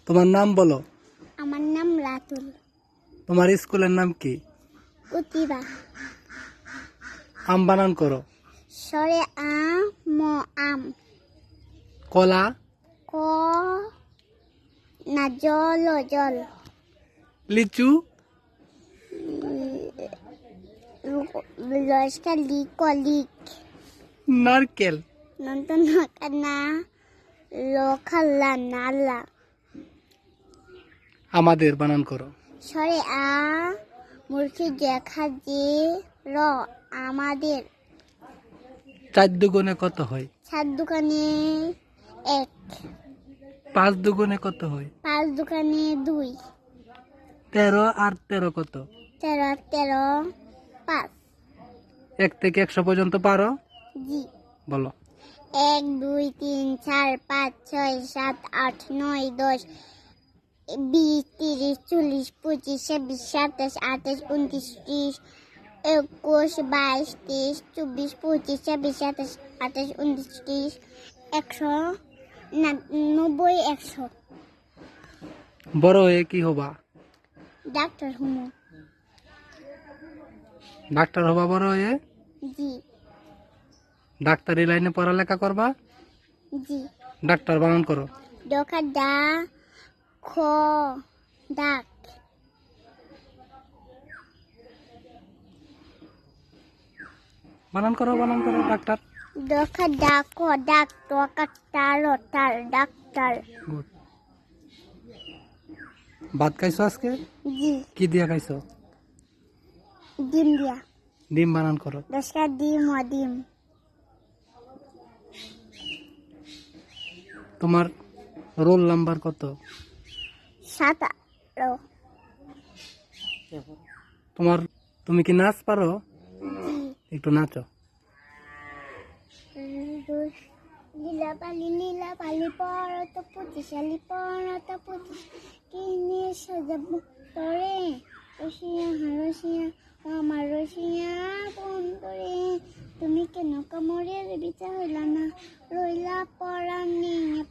তোমার নাম বলো। আমার নাম রাতুল। তোমার স্কুলের নাম কি? উতিবা। আম বানান করো। সরে ম আম। কলা। ক না জল জল। লিচু। লস্কা লিক লিক। নারকেল। নন্তন না লখাল্লা নাল্লা। আমাদের বানান করো। সরে মূর্খের দেখা যে র আমাদের। 4 দুগুণে কত হয়? 7 দোকানে 1। 5 দুগুণে কত হয়? 5 দোকানে 2। 13 আর 13 কত? 13 13 5। 1 থেকে 100 পর্যন্ত পারো? জি। বলো। 1 2 3 4 5 6 7 8 9 10 20 30 40 25 26 27 28 29 30 21 22 23 24 25 26 27 28 29 30 100 90 100। বড় হয়ে কি হবা? ডাক্তার হুমো। ডাক্তার হবা বড় হয়ে? জি। ডাক্তারি লাইনে পড়ালেখা করবা? জি। ডাক্তার বানান করো। ডকা ডা খ ডাক। বানান করো ডাক্তার। ডকা ডাক ডাক টকা টার টার ডাক্তার। গুড। ভাত খাইছো আজকে? জি। কি দিয়া খাইছো? ডিম দিয়া। ডিম বানান করো। দশটা ডিম ও ডিম। তোমার রোল নাম্বার কত? 17। তুমি কি নাচ পারো? জি। একটু নাচো। লীলা পালি পরত 25 পরত 25 কিনে সাজাবো তরে রসিয়া রসিয়া আমার রসিয়া বন্ধরে তুমি কেন কামড়ের বিচার হইলা না রইলা পরাণ নিয়ে